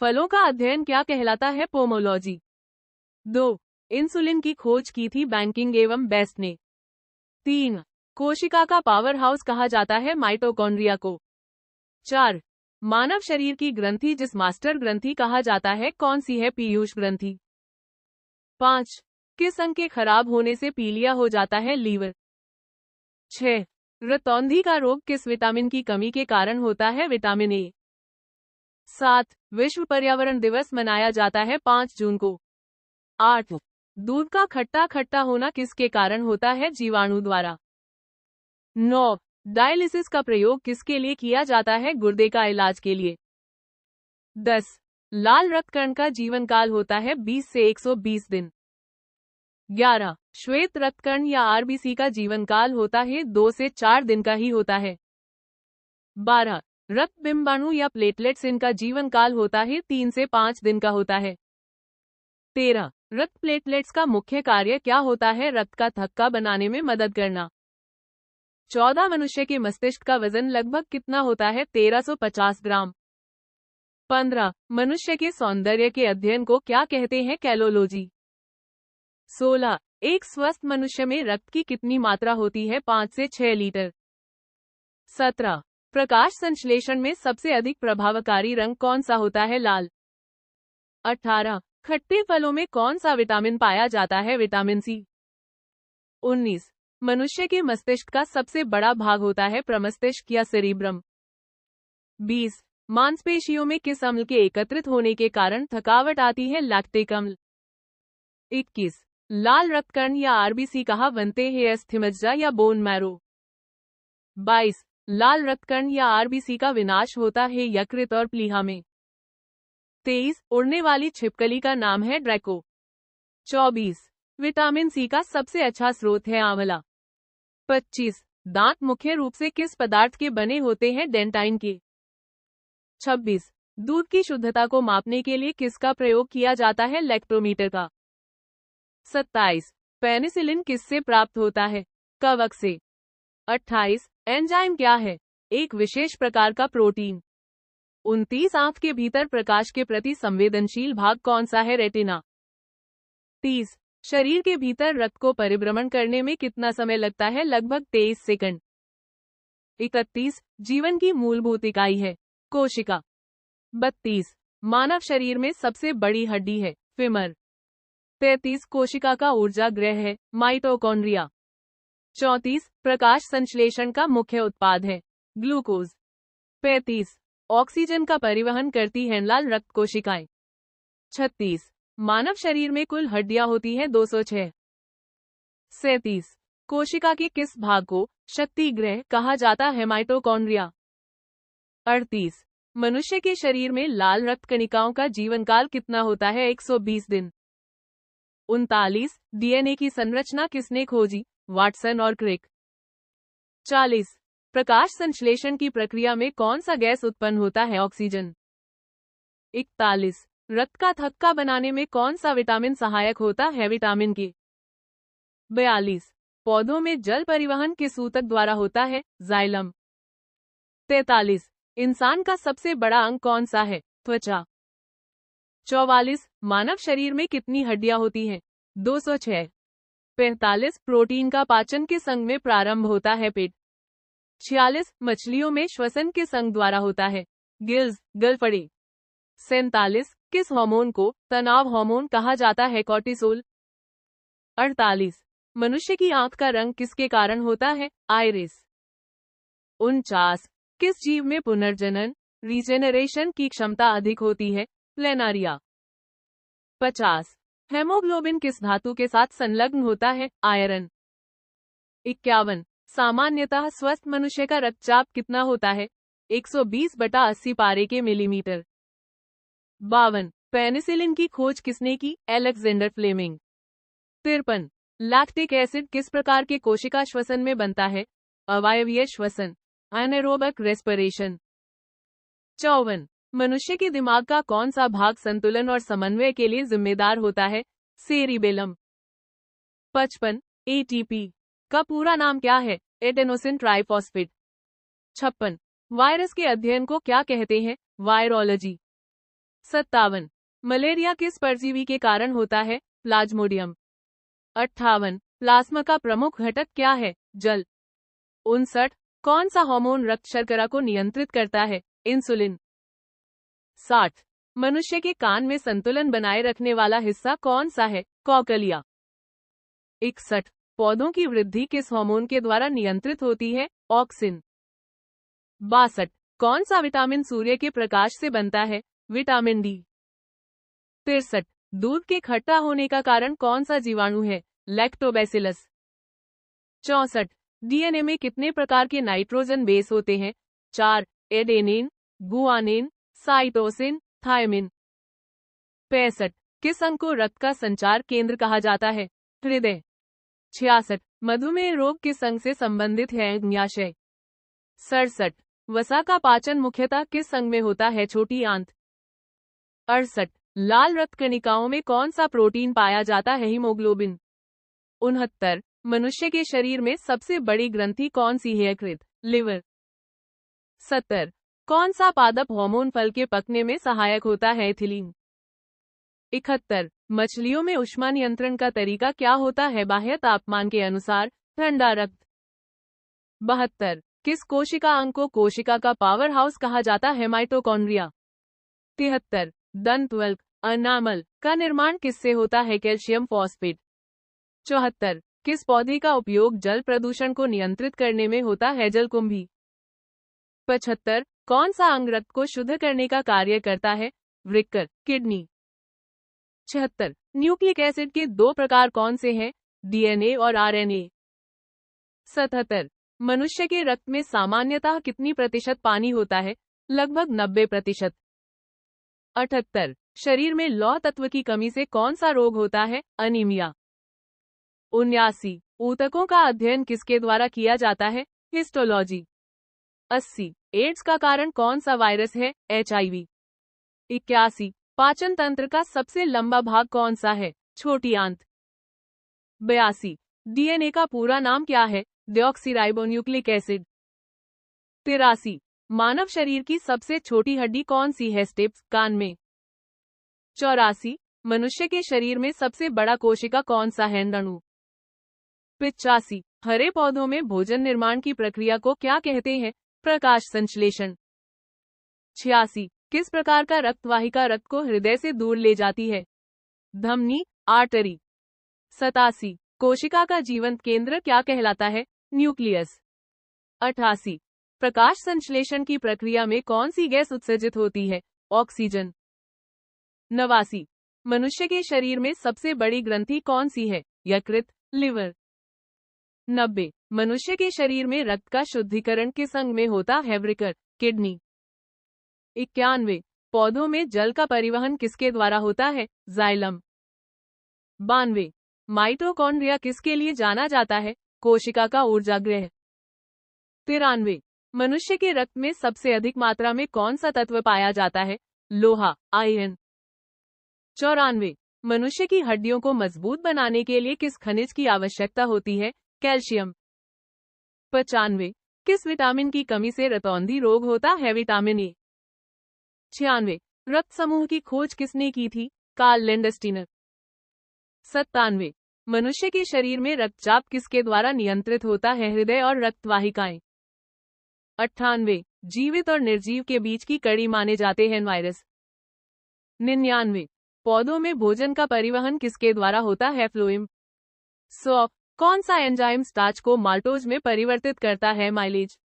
फलों का अध्ययन क्या कहलाता है? पोमोलॉजी। 2. इंसुलिन की खोज की थी बैंकिंग एवं बेस्ट ने। 3. कोशिका का पावर हाउस कहा जाता है माइटोकॉन्ड्रिया को। 4. मानव शरीर की ग्रंथि जिस मास्टर ग्रंथि कहा जाता है कौन सी है? पीयूष ग्रंथि। 5. किस अंग के खराब होने से पीलिया हो जाता है? लीवर। 6. रतौंधी का रोग किस विटामिन की कमी के कारण होता है? Vitamin A. 7. विश्व पर्यावरण दिवस मनाया जाता है 5 जून को। 8. दूध का खट्टा खट्टा होना किसके कारण होता है? जीवाणु द्वारा। 9. डायलिसिस का प्रयोग किसके लिए किया जाता है? गुर्दे का इलाज के लिए। 10. लाल रक्तकण का जीवन काल होता है 20 से 120 दिन। 11. श्वेत रक्तकण या आरबीसी का जीवन काल होता है 2 से 4 दिन का ही होता है। 12. रक्त बिंबाणु या प्लेटलेट्स इनका जीवन काल होता है 3 से 5 दिन का होता है। 13. रक्त प्लेटलेट्स का मुख्य कार्य क्या होता है? रक्त का थक्का बनाने में मदद करना। 14. मनुष्य के मस्तिष्क का वजन लगभग कितना होता है? 1350 ग्राम। 15. मनुष्य के सौंदर्य के अध्ययन को क्या कहते हैं? कैलोलॉजी। 16. एक स्वस्थ मनुष्य में रक्त की कितनी मात्रा होती है? 5 से 6 लीटर। 17. प्रकाश संश्लेषण में सबसे अधिक प्रभावकारी रंग कौन सा होता है? लाल। 18. खट्टे फलों में कौन सा विटामिन पाया जाता है? Vitamin C. 19. मनुष्य के मस्तिष्क का सबसे बड़ा भाग होता है प्रमस्तिष्क या सेरिब्रम। 20. मांसपेशियों में किस अम्ल के एकत्रित होने के कारण थकावट आती है? लैक्टिक अम्ल। 21. लाल रक्तकण या आरबीसी कहाँ बनते हैं? अस्थिमज्जा या बोन मैरो। 22. लाल रक्तकण या आरबीसी का विनाश होता है यकृत और प्लीहा में। 23. उड़ने वाली छिपकली का नाम है ड्रैको। 24. विटामिन सी का सबसे अच्छा स्रोत है आंवला। 25. दांत मुख्य रूप से किस पदार्थ के बने होते हैं? डेंटाइन के। 26. दूध की शुद्धता को मापने के लिए किसका प्रयोग किया जाता है? लैक्टोमीटर का। 27. पेनिसिलिन किससे प्राप्त होता है? कवक से। 28. एंजाइम क्या है? एक विशेष प्रकार का प्रोटीन। 29. आंख के भीतर प्रकाश के प्रति संवेदनशील भाग कौन सा है? रेटिना। 30. शरीर के भीतर रक्त को परिभ्रमण करने में कितना समय लगता है? लगभग 23 सेकंड। 31. जीवन की मूलभूत इकाई है कोशिका। 32. मानव शरीर में सबसे बड़ी हड्डी है फीमर। 33. कोशिका का ऊर्जा गृह है माइटोकॉन्ड्रिया। 34. प्रकाश संश्लेषण का मुख्य उत्पाद है ग्लूकोज। 35. ऑक्सीजन का परिवहन करती हैं लाल रक्त कोशिकाएं। 36. मानव शरीर में कुल हड्डियां होती हैं 206। 37. कोशिका के किस भाग को शक्ति गृह कहा जाता है? माइटोकॉन्ड्रिया। 38. मनुष्य के शरीर में लाल रक्त कणिकाओं का जीवन काल कितना होता है? 120 दिन। 39. डीएनए की संरचना किसने खोजी? वाटसन और क्रिक। 40. प्रकाश संश्लेषण की प्रक्रिया में कौन सा गैस उत्पन्न होता है? ऑक्सीजन। 41. रक्त का थक्का बनाने में कौन सा विटामिन सहायक होता है? विटामिन के। 42. पौधों में जल परिवहन किस ऊतक द्वारा होता है? जाइलम। 43. इंसान का सबसे बड़ा अंग कौन सा है? त्वचा। 44. मानव शरीर में कितनी हड्डियां होती हैं? 206। 45. प्रोटीन का पाचन किस अंग में प्रारंभ होता है? पेट। 46. मछलियों में श्वसन किस अंग द्वारा होता है? गिल्स, गलफड़े। 47. किस हार्मोन को तनाव हार्मोन कहा जाता है? कॉर्टिसोल। 48. मनुष्य की आंख का रंग किसके कारण होता है? आइरिस। 49. किस जीव में पुनर्जनन रीजेनरेशन की क्षमता अधिक होती है? प्लेनारिया। 50. हेमोग्लोबिन किस धातु के साथ संलग्न होता है? आयरन। 51. सामान्यतः स्वस्थ मनुष्य का रक्तचाप कितना होता है? 120/80 पारे के मिलीमीटर। 52. पेनिसिलिन की खोज किसने की? Alexander Fleming. 53. लैक्टिक एसिड किस प्रकार के कोशिका श्वसन में बनता है? अवायवीय श्वसन, एनारोबिक रेस्पिरेशन। 54. मनुष्य के दिमाग का कौन सा भाग संतुलन और समन्वय के लिए जिम्मेदार होता है? सेरिबेलम। 55. एटीपी का पूरा नाम क्या है? Adenosine triphosphate. 56. वायरस के अध्ययन को क्या कहते हैं? वायरोलॉजी। 57 मलेरिया किस परजीवी के कारण होता है? प्लाज्मोडियम। 58 प्लाज्मा का प्रमुख घटक क्या है? जल। 59 कौन सा हार्मोन रक्त शर्करा को नियंत्रित करता है? इंसुलिन। 60 मनुष्य के कान में संतुलन बनाए रखने वाला हिस्सा कौन सा है? कॉकलिया। 61 पौधों की वृद्धि किस हार्मोन के द्वारा नियंत्रित होती है? ऑक्सिन। 62 कौन सा विटामिन सूर्य के प्रकाश से बनता है? Vitamin D. 63 दूध के खट्टा होने का कारण कौन सा जीवाणु है? लैक्टोबैसिलस। 64 डीएनए में कितने प्रकार के नाइट्रोजन बेस होते हैं? 4 एडेनिन, गुआनिन, साइटोसिन, थायमिन। 65 किस अंग को रक्त का संचार केंद्र कहा जाता है? हृदय। 66 मधुमेह रोग किस अंग से संबंधित है? अग्न्याशय। 67 वसा का पाचन मुख्यतः किस अंग में होता है? छोटी आंत। 68 लाल रक्त कणिकाओं में कौन सा प्रोटीन पाया जाता है? हीमोग्लोबिन। 69 मनुष्य के शरीर में सबसे बड़ी ग्रंथि कौन सी है? यकृत, लिवर। 70 कौन सा पादप हार्मोन फल के पकने में सहायक होता है? एथिलीन। 71 मछलियों में ऊष्मा नियंत्रण का तरीका क्या होता है? बाह्य तापमान के अनुसार ठंडा रक्त। 72 किस कोशिका अंग को कोशिका का पावर हाउस कहा जाता है? माइटोकॉन्ड्रिया। 73 दंतवल्क अनामल का निर्माण किससे होता है? Calcium phosphate. 74 किस पौधे का उपयोग जल प्रदूषण को नियंत्रित करने में होता है? जलकुंभी। 75 कौन सा अंग रक्त को शुद्ध करने का कार्य करता है? वृक्क, किडनी। 76 न्यूक्लिक एसिड के दो प्रकार कौन से हैं? डीएनए और आरएनए। 77 मनुष्य के रक्त में सामान्यतः कितनी प्रतिशत पानी होता है? लगभग 90%। 78 शरीर में लौह तत्व की कमी से कौन सा रोग होता है? अनीमिया। 79 ऊतकों का अध्ययन किसके द्वारा किया जाता है? हिस्टोलॉजी। 80 एड्स का कारण कौन सा वायरस है? HIV। 81 पाचन तंत्र का सबसे लंबा भाग कौन सा है? छोटी आंत। 82 डीएनए का पूरा नाम क्या है? Deoxyribonucleic acid. 83 मानव शरीर की सबसे छोटी हड्डी कौन सी है? स्टेप्स, कान में। 84 मनुष्य के शरीर में सबसे बड़ा कोशिका कौन सा है? अंडाणु। 85 हरे पौधों में भोजन निर्माण की प्रक्रिया को क्या कहते हैं? प्रकाश संश्लेषण। 86 किस प्रकार का रक्तवाहिका रक्त को हृदय से दूर ले जाती है? धमनी, आर्टरी। 87 कोशिका का जीवंत केंद्र क्या कहलाता है? न्यूक्लियस। 88 प्रकाश संश्लेषण की प्रक्रिया में कौन सी गैस उत्सर्जित होती है? ऑक्सीजन। 89 मनुष्य के शरीर में सबसे बड़ी ग्रंथि कौन सी है? यकृत, लिवर। 90 मनुष्य के शरीर में रक्त का शुद्धिकरण किस अंग में होता है? वृक्क, किडनी। 91 पौधों में जल का परिवहन किसके द्वारा होता है? जाइलम। 92 माइटोकॉन्ड्रिया किसके लिए जाना जाता है? कोशिका का ऊर्जागृह। 93 मनुष्य के रक्त में सबसे अधिक मात्रा में कौन सा तत्व पाया जाता है? लोहा, आयरन। 94 मनुष्य की हड्डियों को मजबूत बनाने के लिए किस खनिज की आवश्यकता होती है? कैल्शियम। 95 किस विटामिन की कमी से रतौंधी रोग होता है? Vitamin A. 96 रक्त समूह की खोज किसने की थी? Karl Landsteiner. 97 मनुष्य के शरीर में रक्तचाप किसके द्वारा नियंत्रित होता है? हृदय और रक्तवाहिकाएं। 98 जीवित और निर्जीव के बीच की कड़ी माने जाते हैं वायरस। 99 पौधों में भोजन का परिवहन किसके द्वारा होता है? फ्लोएम। 100 कौन सा एंजाइम स्टार्च को माल्टोज में परिवर्तित करता है? माइलेज।